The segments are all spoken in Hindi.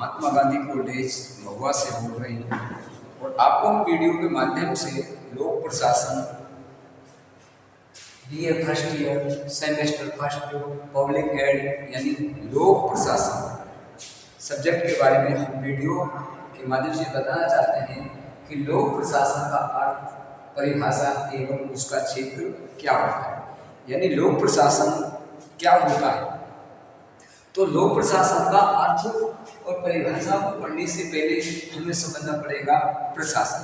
महात्मा गांधी कॉलेज महुआ से बोल रही हूँ और आपको वीडियो के माध्यम से लोक प्रशासन BA first year semester first public head यानी लोक प्रशासन सब्जेक्ट के बारे में हम वीडियो के माध्यम से बताना चाहते हैं कि लोक प्रशासन का अर्थ, परिभाषा एवं उसका क्षेत्र क्या होता है, यानी लोक प्रशासन क्या होता है। तो लोक प्रशासन का अर्थ और परिभाषा को पढ़ने से पहले हमें समझना पड़ेगा प्रशासन।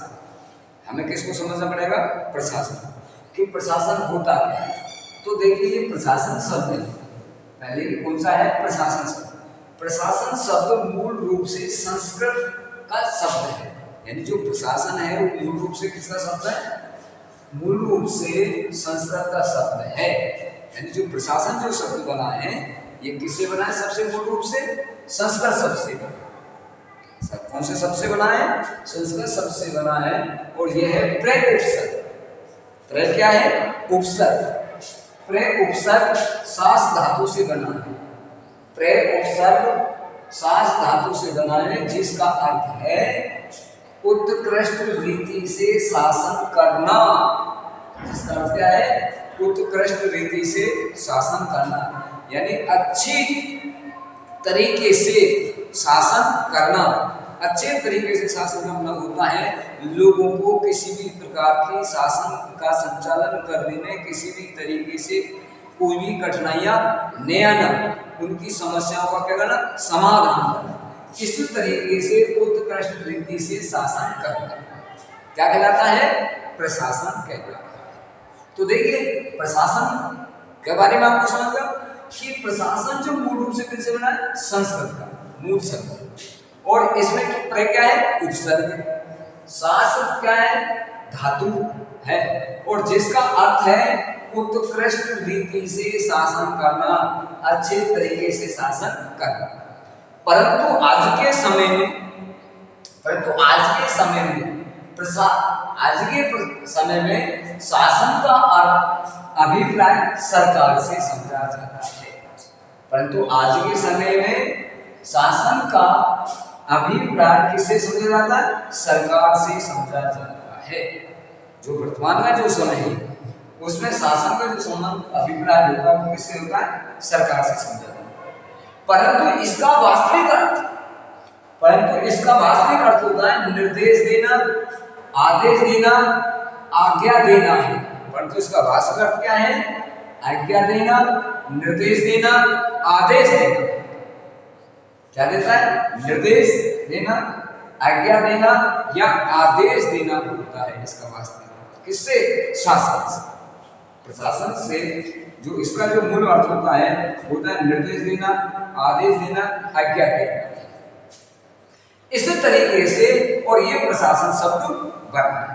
हमें किसको समझना पड़ेगा? प्रशासन। कि प्रशासन होता है। तो देखिए प्रशासन शब्द है, पहले कौन सा है? प्रशासन शब्द। प्रशासन शब्द मूल रूप से संस्कृत का शब्द है, यानी जो प्रशासन है वो मूल रूप से किसका शब्द है? मूल रूप से संस्कृत का शब्द है। यानी जो प्रशासन जो शब्द बना है ये किससे बना है? सबसे मूल रूप से संस्कृत शब्द से बना है। कौन से शब्द से बना है? संस्कृत शब्द से बना है। और यह है प्रे उपसर्ग। प्रे क्या है? उपसर्ग। प्रे उपसर्ग सास धातु से बना है। प्रे उपसर्ग सास धातु से बना है, जिसका अर्थ है उत्कृष्ट रीति से शासन करना। जिसका अर्थ क्या है? उत्कृष्ट रीति से शासन करना, यानी अच्छी तरीके से शासन करना। अच्छे तरीके से शासन करना होता है लोगों को किसी भी प्रकार के शासन का संचालन करने में किसी भी तरीके से कोई भी कठिनाइयां न आना, उनकी समस्याओं का क्या करना? समाधान करना। इस तरीके से उत्कृष्ट रीति से शासन करना क्या कहलाता है? प्रशासन कहलाता है। तो देखिए प्रशासन के बारे में आपको समझ गया कि प्रशासन जो मूल रूप से किससे बना है? संस्कृत का मूल शब्द। और इसमें प्रे क्या है? उपसर्ग। शासन क्या है? धातु है। और जिसका अर्थ है उत्कृष्ट रीति से शासन करना, अच्छे तरीके से शासन करना। परंतु आज के समय में शासन का अर्थ अभिप्राय सरकार से समझा जाता है। परंतु आज के समय में शासन का अभिप्राय किससे समझा जाता है? सरकार से समझा जाता है। जो वर्तमान का जो समय है उसमें शासन का जो संबंध अभिप्राय होता है वो किससे होता है? सरकार से समझा जाता है। परंतु इसका वास्तविक अर्थ होता है निर्देश देना, आदेश देना, आज्ञा देना है। परंतु इसका वास्तविक अर्थ क्या है? आज्ञा देना, निर्देश देना, आदेश देना। क्या देता है? निर्देश देना, आज्ञा देना या आदेश देना होता है इसका वास्तविक। किससे? शासन से। प्रशासन से जो इसका जो मूल अर्थ होता है निर्देश देना, आदेश देना, आज्ञा देना। इस तरीके से और ये प्रशासन शब्द बना है।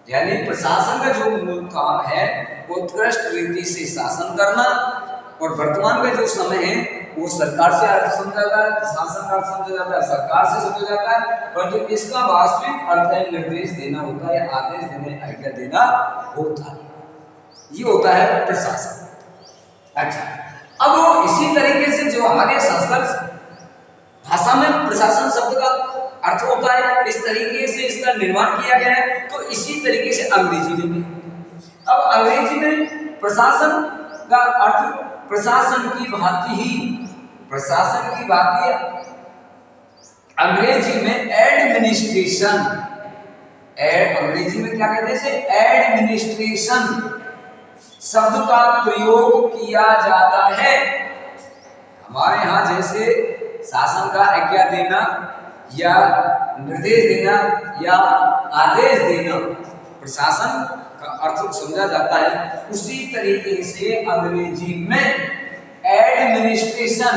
यानी प्रशासन का जो मूल काम है उत्कृष्ट रीति से शासन करना। और वर्तमान में जो समय है वो सरकार से अर्थ समझा जाता है, शासन का अर्थ समझा जाता है, सरकार से समझा जाता है। परंतु इसका वास्तविक अर्थ है निर्देश देना होता है, आदेश देने, आज्ञा देना होता है। ये होता है प्रशासन। अच्छा, अब वो इसी तरीके से जो आगे संस्कृत भाषा में प्रशासन शब्द का अर्थ होता है, इस तरीके से इसका निर्माण किया गया है। तो इसी तरीके से अंग्रेजी में भी। अब अंग्रेजी में प्रशासन का अर्थ प्रशासन की भांति अंग्रेजी में एडमिनिस्ट्रेशन। अंग्रेजी में क्या कहते हैं? एडमिनिस्ट्रेशन शब्द का प्रयोग किया जाता है। हमारे यहाँ जैसे शासन का आज्ञा देना या निर्देश देना या आदेश देना प्रशासन का अर्थ समझा जाता है, उसी तरीके से अंग्रेजी में एडमिनिस्ट्रेशन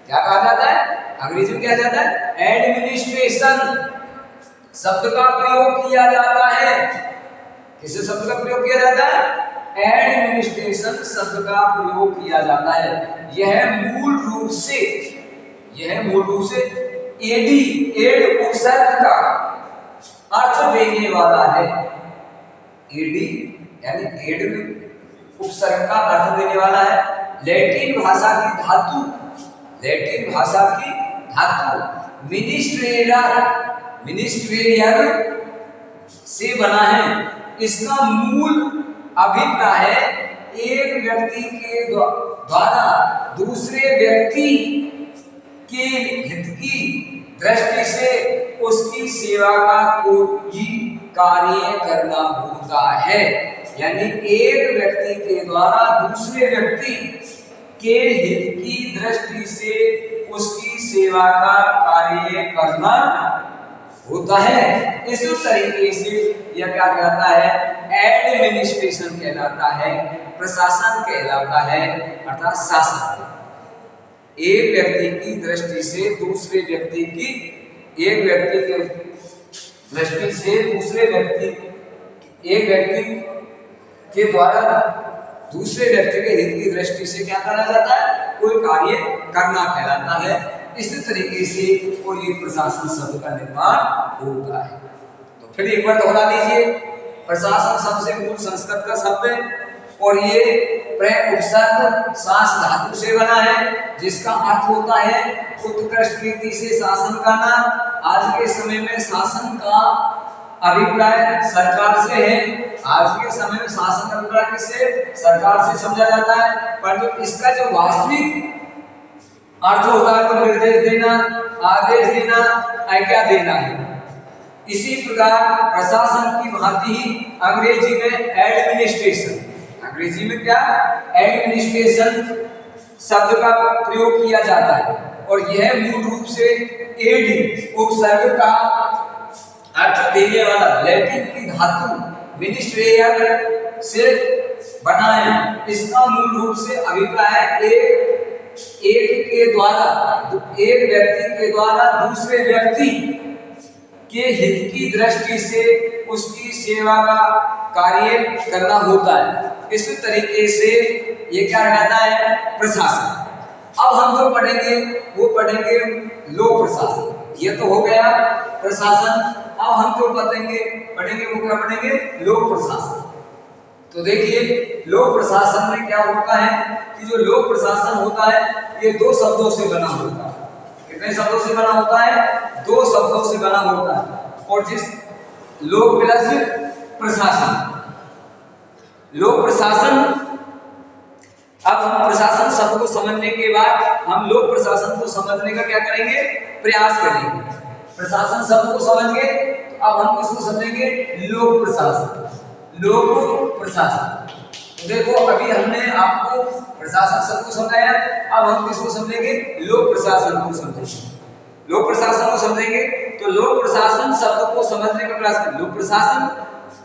क्या कहा जाता है? अंग्रेजी में क्या जाता है? एडमिनिस्ट्रेशन शब्द का प्रयोग किया जाता है। किस शब्द का प्रयोग किया जाता है? एडमिनिस्ट्रेशन शब्द का प्रयोग किया जाता है। यह मूल रूप से एड उपसर्ग का अर्थ देने वाला है। एडी यानी एड में उपसर्ग का अर्थ देने वाला है। लैटिन भाषा की धातु मिनिस्ट्रियल से बना है। इसका मूल अभिप्राय एक व्यक्ति के द्वारा दूसरे व्यक्ति के हित की दृष्टि से उसकी सेवा का कोई कार्य करना होता है। यानी एक व्यक्ति के द्वारा दूसरे व्यक्ति के हित की दृष्टि से उसकी सेवा का कार्य करना होता है। इसी तरीके से यह क्या कहलाता है? एडमिनिस्ट्रेशन कहलाता है, प्रशासन कहलाता है, अर्थात शासन। एक व्यक्ति की दृष्टि से दूसरे व्यक्ति की, एक व्यक्ति के दृष्टि से दूसरे व्यक्ति, एक व्यक्ति के द्वारा दूसरे व्यक्ति के हित की दृष्टि से क्या करा जाता है? कोई कार्य करना कहलाता है। इसी तरीके से कोई प्रशासन शब्द का निर्माण होता है। तो फिर एक बार दोहरा लीजिए। प्रशासन शब्द से मूल संस्कृत का शब्द है और ये प्रयोग उपसर्ग शास धातु से बना है, जिसका अर्थ होता है उत्कृष्ट रीति से शासन करना। आज के समय में शासन का अभिप्राय सरकार से है। आज के समय में शासन का अभिप्राय किससे? सरकार से समझा जाता है, परंतु इसका जो वास्तविक अर्थ होता है तो निर्देश देना, आदेश देना, आज्ञा देना है। इसी प्रकार प्रशासन की भांति ही अंग्रेजी में एडमिनिस्ट्रेशन, अंग्रेजी में क्या? एडमिनिस्ट्रेशन शब्द का प्रयोग किया जाता है और यह मूल रूप से एडी उपसर्ग का अर्थ देने वाला लैटिन की धातु मिनिस्ट्रियल से बना है। इसका मूल रूप से अभिप्राय एक के द्वारा, एक व्यक्ति के द्वारा दूसरे व्यक्ति के हित की दृष्टि से उसकी सेवा का कार्य करना होता है। इस तरीके से ये क्या रहता है? प्रशासन। अब हम जो पढ़ेंगे वो पढ़ेंगे लोक प्रशासन। ये तो हो गया प्रशासन। अब हम जो पढ़ेंगे वो क्या पढ़ेंगे? लोक प्रशासन। तो देखिए लोक प्रशासन में क्या होता है कि जो लोक प्रशासन होता है ये दो शब्दों से बना होता है। कितने शब्दों से बना होता है? दो शब्दों से बना होता है। और जिस लोक प्लस प्रशासन, लोक प्रशासन, अब हम प्रशासन शब्द को समझने के बाद हम लोक प्रशासन को समझने का क्या करेंगे? प्रयास करेंगे। प्रशासन शब्द को समझ गए तो अब हम किसको समझेंगे? लोक प्रशासन। लोक प्रशासन। तो देखो अभी हमने आपको प्रशासन शब्द को समझाया, अब हम किसको समझेंगे? लोक प्रशासन को समझेंगे। लोक प्रशासन को समझेंगे तो लोक प्रशासन शब्द को समझने का प्रयास करें। लोक प्रशासन,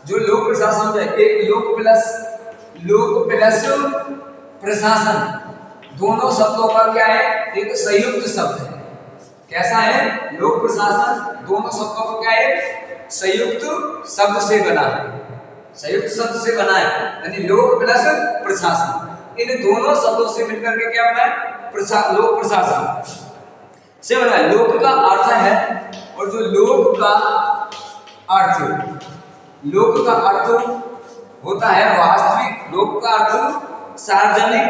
जो लोक प्रशासन है, एक लोक प्लस प्रशासन, दोनों शब्दों का क्या है? एक संयुक्त शब्द है। कैसा है? लोक प्रशासन दोनों शब्दों का क्या है? संयुक्त शब्द से बना है। संयुक्त शब्द से बना है, यानी लोक प्लस प्रशासन। इन दोनों शब्दों से मिलकर के क्या बना है? लोक प्रशासन से बना है। लोक का अर्थ है, और जो लोक का अर्थ होता है वास्तविक। लोक का अर्थ सार्वजनिक।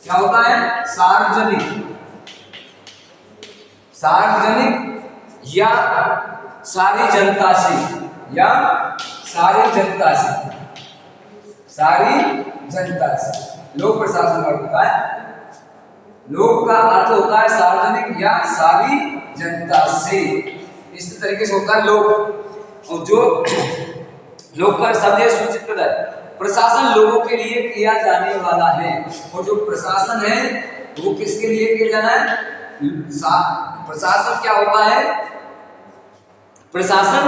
क्या होता है? सार्वजनिक या सारी जनता से, या सारी जनता से लोक प्रशासन का होता है। लोक का अर्थ होता है सार्वजनिक या सारी जनता से। इस तरीके से होता है लोक। और जो लोक का शब्द सूचित करता है प्रशासन लोगों के लिए किया जाने वाला है। और जो प्रशासन है वो किसके लिए किया जाना है? प्रशासन क्या होता है? प्रशासन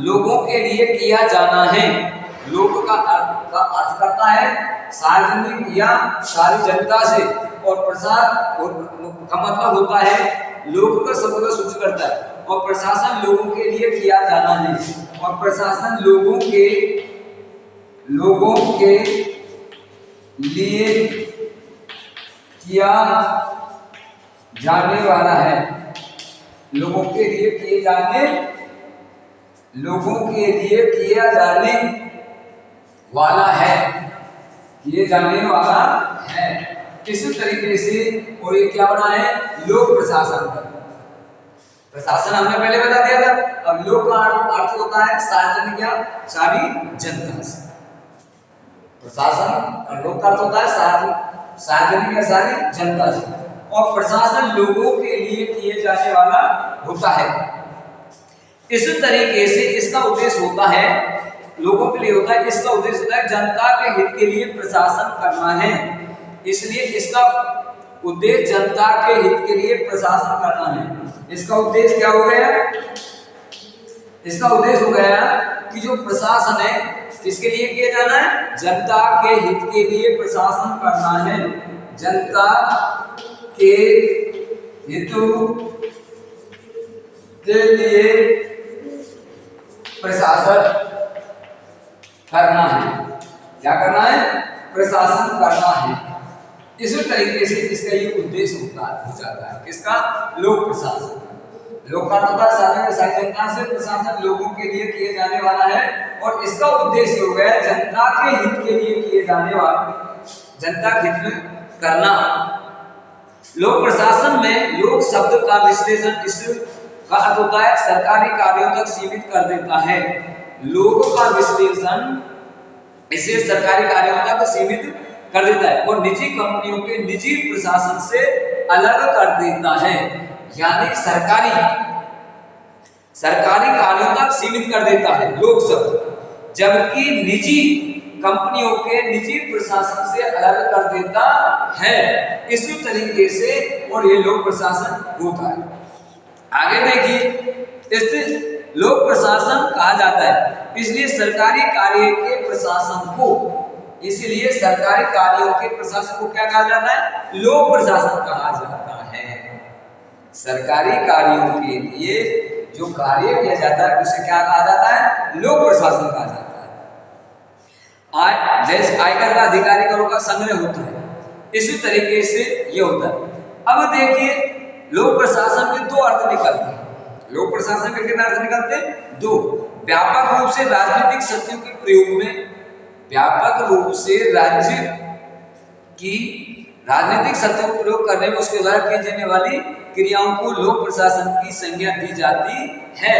लोगों के लिए किया जाना है। लोक का अर्थ करता है सार्वजनिक या सारी जनता से, और प्रशासन का मतलब होता है लोक का शब्द का सूचित करता है। और प्रशासन लोगों के लिए किया जाना है, और प्रशासन लोगों के लिए किया जाने वाला है। लोगों के लिए किया जाने वाला है। इसी तरीके से और ये क्या बना है? लोक प्रशासन का। प्रशासन हमने पहले बता दिया था। अब लोक का अर्थ होता है सार्वजनिक या सारी जनता से। प्रशासन और लोक का अर्थ होता है सार्वजनिक या सारी जनता से, और प्रशासन लोगों के लिए किए जाने वाला होता है। इस तरीके से इसका उद्देश्य होता है, लोगों के लिए होता है, इसका उद्देश्य होता है जनता के हित के लिए प्रशासन करना है। इसलिए इसका उद्देश्य जनता के हित के लिए प्रशासन करना है। इसका उद्देश्य क्या हो गया? इसका उद्देश्य हो गया कि जो प्रशासन है किसके लिए किया जाना है? जनता के हित के लिए प्रशासन करना है। जनता के हित के लिए प्रशासन करना है। क्या करना है? प्रशासन करना है। इसी तरीके से इसका ये उद्देश्य हो जाता है। किसका? लोक प्रशासन। लोक का होता है सार्वजनिक जनता से, प्रशासन लोगों के लिए किए जाने वाला है, और इसका उद्देश्य हो गया जनता के हित के लिए किए जाने वाला, जनता के हित में करना। लोक प्रशासन में लोक शब्द का विश्लेषण इसका अर्थ होता है सरकारी कार्यों तक सीमित कर देता है। लोक का विश्लेषण इसे सरकारी कार्यों तक सीमित कर देता है और निजी कंपनियों के निजी प्रशासन से अलग कर देता है। यानी सरकारी कार्यों तक सीमित कर देता है लोक शब्द, जबकि निजी कंपनियों के निजी प्रशासन से अलग कर देता है। इसी तरीके से और ये लोक प्रशासन होता है। आगे देखिए, इस लोक प्रशासन कहा जाता है इसलिए सरकारी कार्य के प्रशासन को, इसलिए सरकारी कार्यों के प्रशासन को क्या कहा जाता है? लोक प्रशासन कहा जाता है। सरकारी कार्यों के लिए जो कार्य किया जाता है उसे क्या कहा जाता है? लोक प्रशासन कहा जाता है। जैसे आयकर का अधिकारी करों का संग्रह होता है, इसी तरीके से ये होता है। अब देखिए, लोक प्रशासन के दो अर्थ निकलते हैं। लोक प्रशासन के कितने अर्थ निकलते हैं? दो। व्यापक रूप से राजनीतिक शक्तियों के प्रयोग में, व्यापक रूप से राज्य की राजनीतिक शक्तियों का प्रयोग करने में उसके द्वारा की जाने वाली क्रियाओं को लोक प्रशासन की संज्ञा दी जाती है।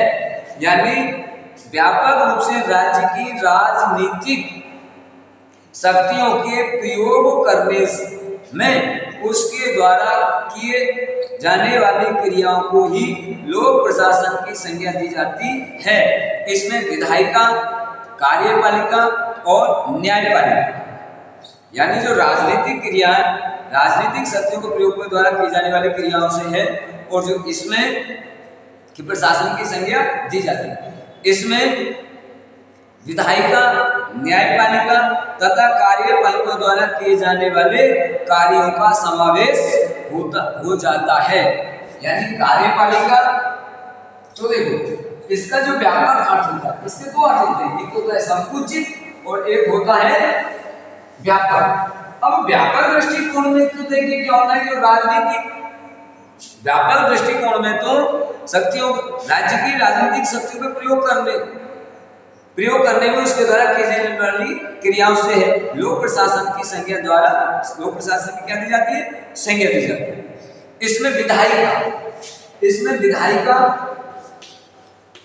यानी व्यापक रूप से राज्य की राजनीतिक शक्तियों के प्रयोग करने में उसके द्वारा किए जाने वाली क्रियाओं को ही लोक प्रशासन की संज्ञा दी जाती है। इसमें विधायिका, कार्यपालिका और न्यायपालिका, यानी जो राजनीतिक क्रियाएं राजनीतिक शक्तियों के प्रयोग के द्वारा की जाने वाली क्रियाओं से है, और जो इसमें कि प्रशासन की संज्ञा दी जाती है। इसमें विधायिका, न्यायपालिका तथा कार्यपालिका द्वारा किए जाने वाले कार्यों का समावेश हो जाता है। यानी कार्यपालिका, तो देखो इसका जो व्यापक अर्थ होता है, इसके दो अर्थ होते हैं, एक होता है संकुचित और एक होता है व्यापक। अब व्यापक दृष्टिकोण में तो देखिए क्या होता है कि राजनीतिक व्यापक दृष्टिकोण में तो शक्तियों, राज्य की राजनीतिक शक्तियों का प्रयोग करने में उसके द्वारा की जाने वाली क्रियाओं से है लोक प्रशासन की संज्ञा द्वारा लोक प्रशासन की क्या दी जाती है? संज्ञा दी जाती है। इसमें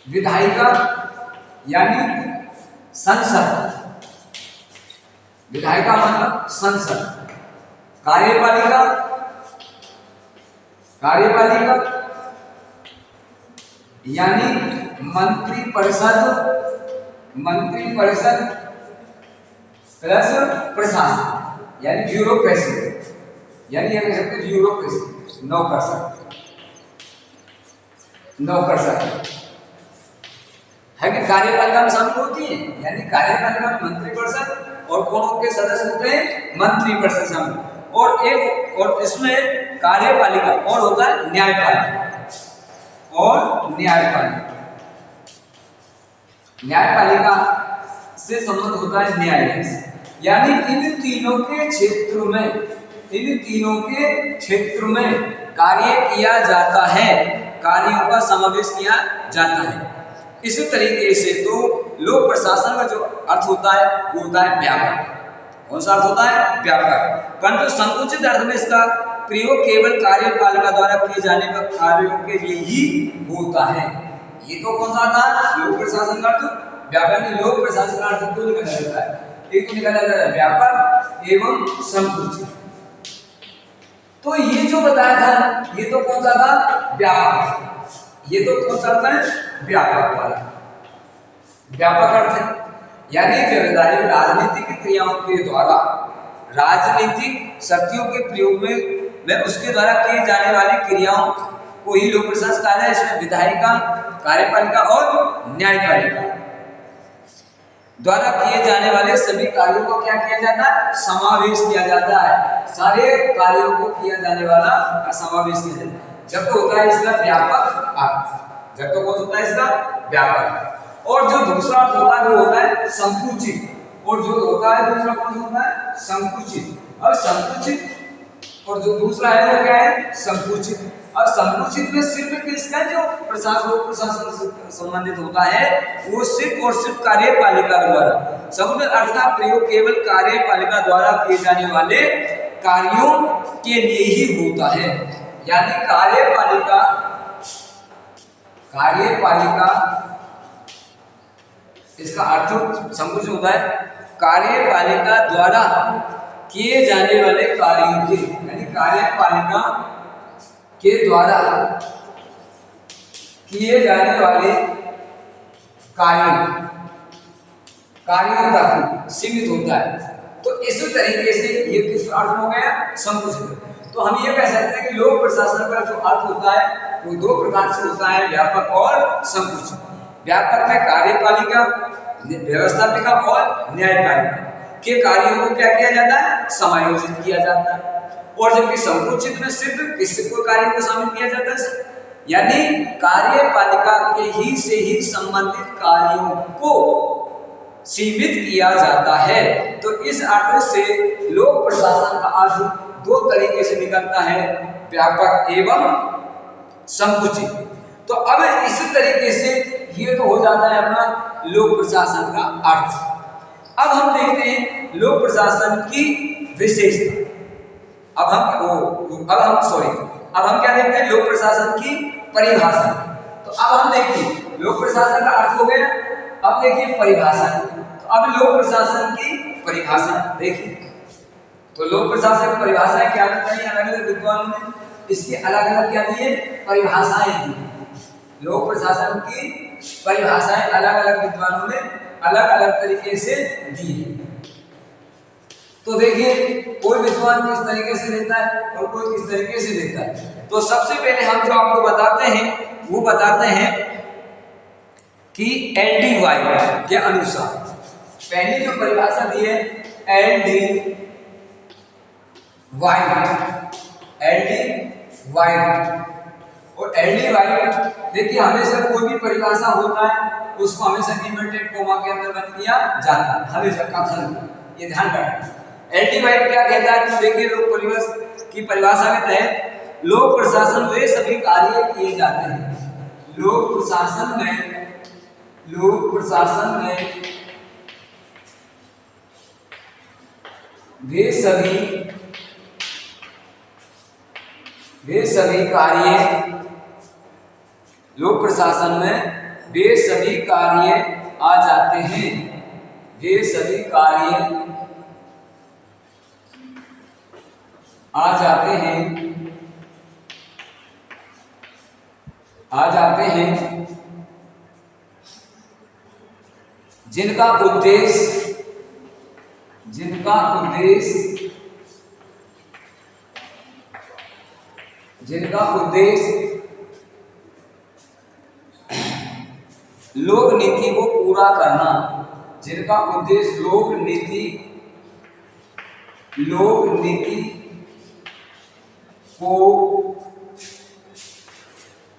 विधायिका यानी संसद, विधायिका मतलब संसद। कार्यपालिका यानी मंत्री परिषद प्लस प्रशासन, यानी ब्यूरोक्रेसी, यानी कह सकते हैं ब्यूरोक्रेसी, नौकर है कि कार्यपालिका में शामिल होती है। यानी कार्यपालिका में मंत्री परिषद और कौन के सदस्य होते हैं? मंत्री परिषद शामिल, और इसमें कार्यपालिका और होता है न्यायपालिका। न्यायपालिका से संबंध होता है न्यायालय से। यानी इन तीनों के क्षेत्र में कार्य किया जाता है, कार्यों का समावेश किया जाता है। इसी तरीके से तो लोक प्रशासन का जो अर्थ होता है वो होता है व्यापक। कौन सा अर्थ होता है? व्यापक। परंतु संकुचित अर्थ में इसका प्रयोग केवल कार्यपालिका द्वारा किए जाने का कार्यों के लिए ही होता है। ये तो कौन सा था? लोक प्रशासन का अर्थ। व्यापक में लोक प्रशासन का अर्थ तो निकल जाता है, एक तो निकल जाता है व्यापक एवं संकुचित। तो ये जो बताया था ये तो कौन सा था? व्यापक। ये तो कौन सा था? व्यापक वाला। व्यापक अर्थ है यानी व्यवहारिक राजनीतिक क्रियाओं के द्वारा राजनीतिक शक्तियों के प्रयोग में उसके द्वारा किए जाने वाली क्रियाओं को ही लोक प्रशासन कहा है। इसमें विधायिका, कार्यपालिका और न्यायपालिका द्वारा किए जाने वाले सभी कार्यों को क्या किया जाता है? समावेश किया जाता है। सारे कार्यों को किया जाने वाला का समावेश किया जाता है। जब तो होता है इसका व्यापक अर्थ, जब तो कौन होता है इसका? व्यापक। और जो दूसरा अर्थ होता है वो होता है संकुचित। और जो होता है दूसरा कौन होता है? संकुचित। और संकुचित और जो दूसरा है वो क्या है? संकुचित। और संकुचित में सिर्फ किसका जो प्रशासन से संबंधित होता है वो सिर्फ और सिर्फ कार्यपालिका द्वारा। संकुचित अर्थ का प्रयोग केवल कार्यपालिका द्वारा किए जाने वाले कार्यों के लिए ही होता है। यानी कार्यपालिका इसका अर्थ संकुचित होता है कार्यपालिका द्वारा किए जाने वाले कार्यों के, यानी कार्यपालिका के द्वारा किए जाने वाले कार्यों तक सीमित होता है। तो इस तरीके से ये किस अर्थ हो गया? संकुचित। तो हम ये कह सकते हैं कि लोक प्रशासन का जो अर्थ होता है वो दो प्रकार से होता है, व्यापक और संकुचित। व्यापक में कार्यपालिका, व्यवस्थापिका और न्यायपालिका के कार्यों को क्या किया जाता है? समायोजित किया जाता है। और जबकि संकुचित में सिर्फ किसी को कार्य को शामिल किया जाता है, यानी कार्यपालिका के ही से ही संबंधित कार्यों को सीमित किया जाता है। तो इस अर्थ से लोक प्रशासन का अर्थ दो तरीके से निकलता है, व्यापक एवं संकुचित। तो अब इसी तरीके से ये तो हो जाता है अपना लोक प्रशासन का अर्थ। अब हम देखते हैं लोक प्रशासन की विशेषता। अब हम क्या देखते हैं? लोक प्रशासन की परिभाषा। तो अब हम देखिए लोक प्रशासन का अर्थ हो गया, अब देखिए परिभाषा। तो अब लोक प्रशासन की परिभाषा देखिए। तो लोक प्रशासन की परिभाषा क्या बताइए? अलग-अलग विद्वानों ने इसके अलग-अलग क्या दिए? परिभाषाएं दी। लोक प्रशासन की परिभाषाएं अलग-अलग विद्वानों ने अलग-अलग तरीके से दी है। तो देखिए कोई विद्वान किस तरीके से देता है और कोई किस तरीके से देता है। तो सबसे पहले हम जो आपको बताते हैं वो बताते हैं कि एल.डी. वाइट के अनुसार पहली जो परिभाषा दी है एल.डी. वाइट। और एल.डी. वाइट देखिए हमेशा कोई भी परिभाषा होता है उसको हमेशा इन्वर्टेड कोमा के अंदर बंद किया जाता है, हमेशा कथन, ये ध्यान रखना। एल.डी. वाइट क्या कहता है? तो देखिए लोक परिभाषा की परिभाषा के तहत लोक प्रशासन वे सभी कार्य किए जाते हैं। लोक प्रशासन में वे सभी कार्य, लोक प्रशासन में वे सभी कार्य आ जाते हैं। वे सभी कार्य आ जाते हैं जिनका उद्देश्य लोक नीति को पूरा करना, जिनका उद्देश्य लोक नीति को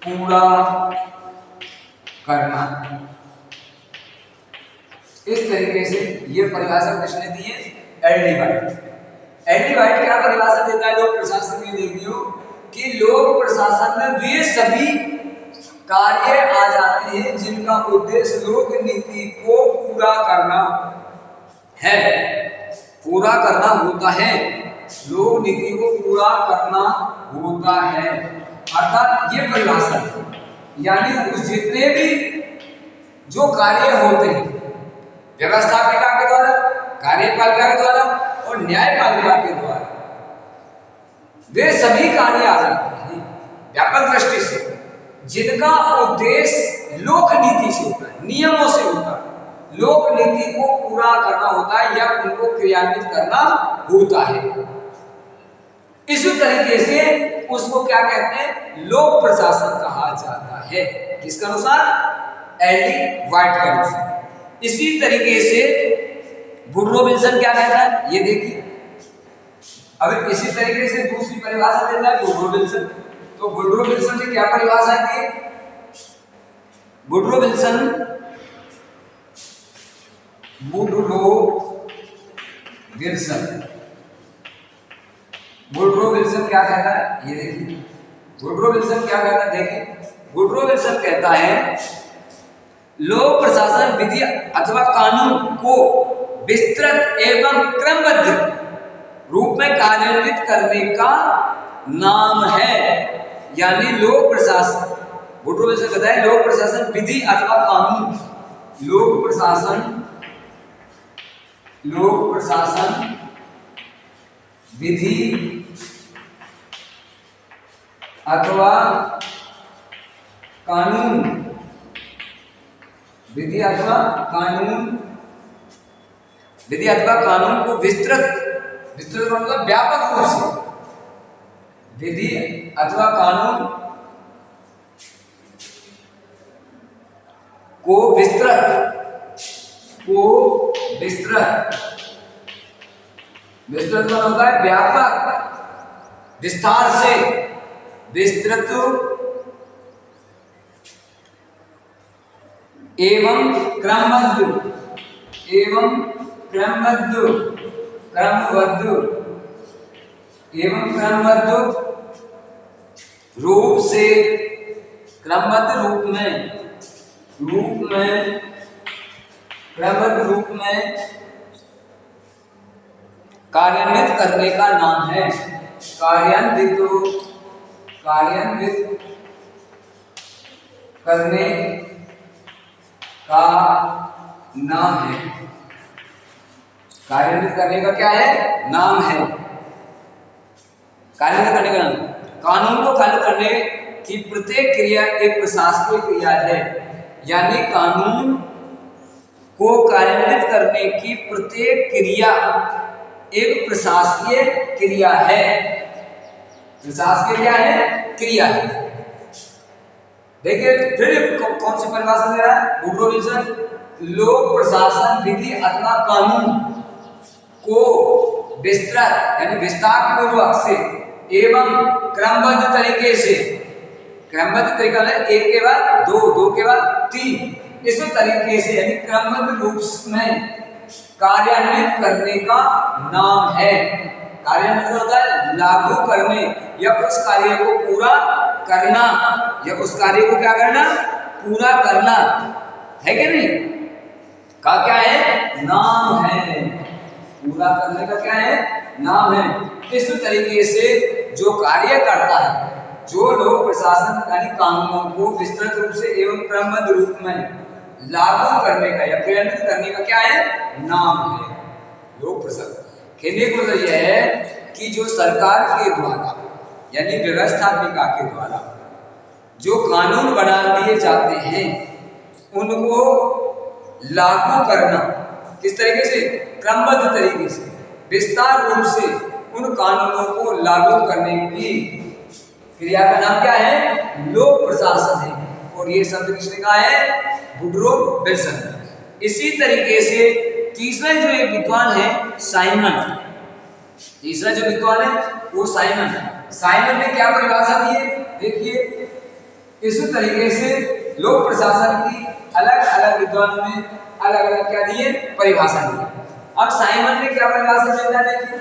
पूरा करना। इस तरीके से ये परिभाषा किसने दी है? एल.डी. वाइट। एल.डी. वाइट क्या परिभाषा देता है लोक प्रशासन की? देखियो कि लोक प्रशासन में वे सभी कार्य आ जाते हैं जिनका उद्देश्य लोक नीति को पूरा करना होता है। लोक नीति को पूरा करना होता है। अर्थात ये परिभाषा है, यानी उस जितने भी जो कार्य होते हैं व्यवस्थापिका के द्वारा, कार्यपालिका के द्वारा और न्यायपालिका के द्वारा, वे सभी कार्य आ जाते हैं व्यापक दृष्टि से जिनका उद्देश्य लोक नीति से होता है, नियमों से होता है, लोक नीति को पूरा करना होता है या उनको क्रियान्वित करना होता है। इसी तरीके से उसको क्या कहते हैं, लोक प्रशासन कहा जाता है। किसके अनुसार? एल.डी. व्हाइट के अनुसार। इसी तरीके से वुडरो विल्सन क्या कहता है, ये देखिए। अब इसी तरीके से दूसरी परिभाषा देता है वुडरो विल्सन। तो वुडरो विल्सन ने क्या परिभाषा दी? वुडरो विल्सन क्या कहता है, ये देखिए। वुडरो विल्सन क्या कहता है, देखिए। वुडरो विल्सन कहता है लोक प्रशासन विधि अथवा कानून को विस्तृत एवं क्रमबद्ध रूप में कार्यान्वित करने का नाम है। यानी लोक प्रशासन, वुडरो विल्सन कहता है लोक प्रशासन विधि अथवा कानून, लोक प्रशासन विधि अथवा कानून, विधि अथवा कानून को विस्तृत मतलब व्यापक रूप से, विधि अथवा कानून को विस्तृत होता है व्यापक, विस्तार से, विस्तृत एवं क्रमबद्ध रूप से, क्रमबद्ध रूप में कार्यान्वित करने का नाम है। कार्यान्वित करने का नाम है। कार्यान्वित करने का क्या है? नाम है। कार्यान्वित करने का नाम। कानून को कार्य करने की प्रत्येक क्रिया एक प्रशासकीय क्रिया है। यानी कानून को कार्यान्वित करने की प्रत्येक क्रिया एक प्रशासकीय क्रिया है। प्रशासकीय क्या है? क्रिया है। देखिए फिर कौन सी परिभाषा दे रहा है वुडरो विल्सन? लोक प्रशासन विधि अथवा कानून को विस्तृत यानी विस्तार पूर्वक से एवं क्रमबद्ध तरीके से, क्रमबद्ध तरीका है एक के बाद दो, दो के बाद तीन, इस तरीके से यानी क्रमबद्ध रूप में कार्यान्वित करने का नाम है। कार्यान्वित होता है लागू करने या उस कार्य को पूरा करना, या उस कार्य को क्या करना? पूरा करना है कि नहीं? का क्या है? नाम है। पूरा करने का क्या है? नाम है। इस तरीके से जो कार्य करता है, जो लोक प्रशासन यानी कानूनों को विस्तृत रूप से एवं क्रमबद्ध रूप में लागू करने का या क्रियान्वित करने का क्या है? नाम है लोक प्रशासन। कहने को तो यह है कि जो सरकार के द्वारा यानी व्यवस्थापिका के द्वारा जो कानून बना दिए जाते हैं उनको लागू करना किस तरीके से? क्रमबद्ध तरीके से, विस्तार रूप से उन कानूनों को लागू करने की क्रिया का नाम क्या है? लोक प्रशासन है। और ये शब्द किसने कहा है? Woodrow Wilson. इसी तरीके से तीसरा जो एक विद्वान है साइमन, तीसरा जो विद्वान है वो साइमन है। साइमन ने क्या परिभाषा दी है? देखिए इसी तरीके से लोक प्रशासन की अलग अलग विद्वानों ने अलग अलग क्या दी है? परिभाषा दी। अब साइमन ने क्या परिभाषा देता है? देखिए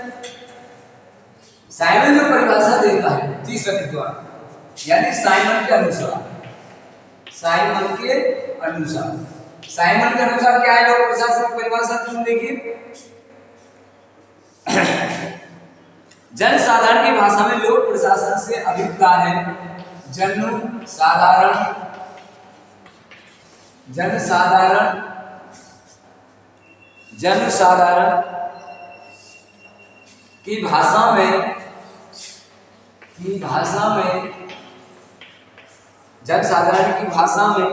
साइमन जो परिभाषा देता है तीसरा विद्वान यानी साइमन के अनुसार, साइमन के अनुसार क्या है लोक प्रशासन की परिभाषा? तुम देखिए जन साधारण की भाषा में लोक प्रशासन से अभिप्राय है जन साधारण की भाषा में जन साधारण की भाषा में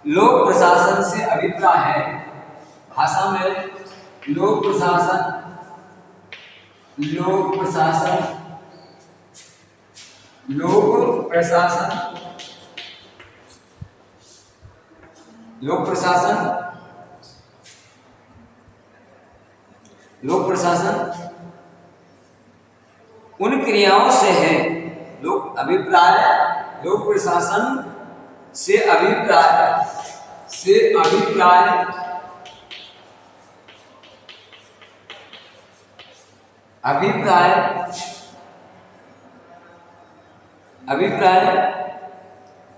लोक प्रशासन से अभिप्राय है। भाषा में लोक प्रशासन उन क्रियाओं से है। लोक अभिप्राय लोक प्रशासन से अभिप्राय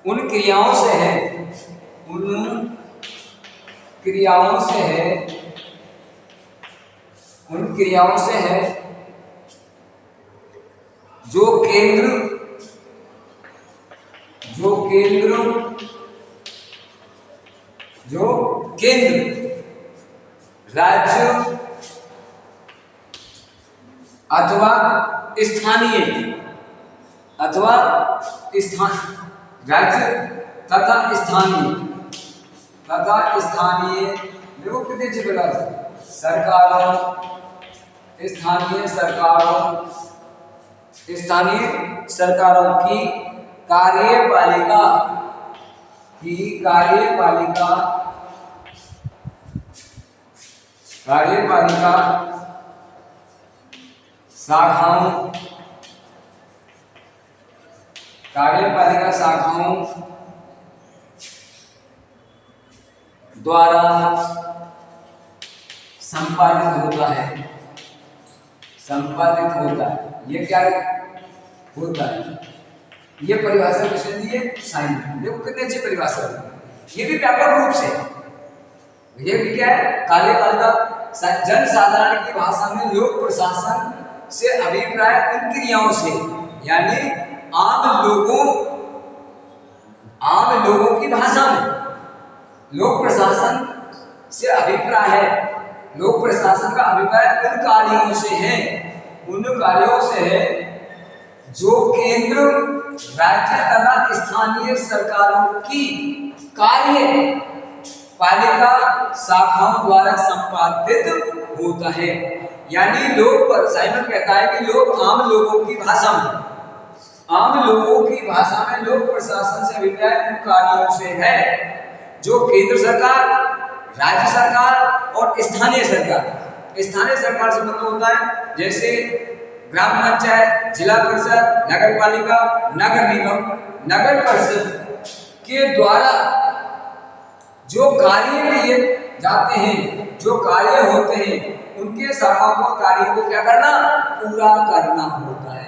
उन क्रियाओं से है जो केंद्र राज्य अथवा राज्य तथा स्थानीय देखो कितने अच्छे प्रकार से स्थानीय सरकारों की कार्यपालिका शाखाओं द्वारा संपादित होता है। ये क्या होता है? ये परिभाषा किसने दी है? साइन। देखो कितनी अच्छी परिभाषा है। ये भी व्यापक रूप से ये भी क्या है? कार्यपालिका जन साधारण की भाषा में लोक प्रशासन से अभिप्राय उन क्रियाओं से, यानी आम लोगों की भाषा में लोक प्रशासन से अभिप्राय है। लोक प्रशासन का अभिप्राय उन कार्यों से है जो केंद्र राज्य तथा स्थानीय सरकारों की कार्यपालिका शाखाओं द्वारा संपादित होता है। यानी लोग साइमन कहता है कि आम लोगों की भाषा में लोक प्रशासन से अभिप्राय उन कार्यों से है जो केंद्र सरकार, राज्य सरकार और स्थानीय सरकार से मतलब होता है जैसे ग्राम पंचायत, जिला परिषद, नगर पालिका, नगर निगम, नगर परिषद के द्वारा जो कार्य किए जाते हैं, जो कार्य होते हैं, उनके शाखाओं कार्य को क्या करना? पूरा करना होता है।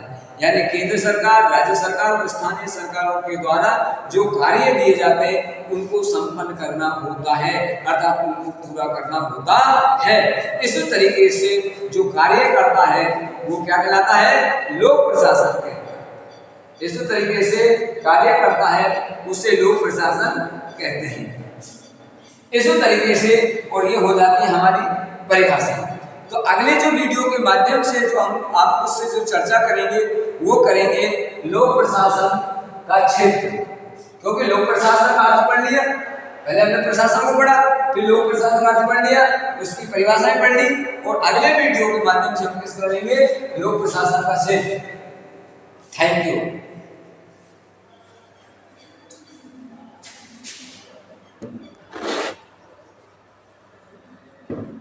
यानी केंद्र सरकार, राज्य सरकार और स्थानीय सरकारों के द्वारा जो कार्य दिए जाते हैं उनको संपन्न करना होता है, अर्थात उनको पूरा करना होता है। इस तरीके से जो कार्य करता है वो क्या कहलाता है? लोक प्रशासन कहते हैं। इस तरीके से कार्य करता है उसे लोक प्रशासन कहते हैं। इस तरीके से, और ये हो जाती है हमारी परिभाषा। तो अगले जो वीडियो के माध्यम से जो हम आपको से जो चर्चा करेंगे वो करेंगे लोक प्रशासन का क्षेत्र, क्योंकि लोक प्रशासन का अर्थ पढ़ लिया, पहले हमने प्रशासन को पढ़ा, फिर लोक प्रशासन का अर्थ पढ़ लिया, उसकी परिभाषाएं पढ़ ली, और अगले वीडियो के माध्यम से हम किस करेंगे? लोक प्रशासन का क्षेत्र। Thank you.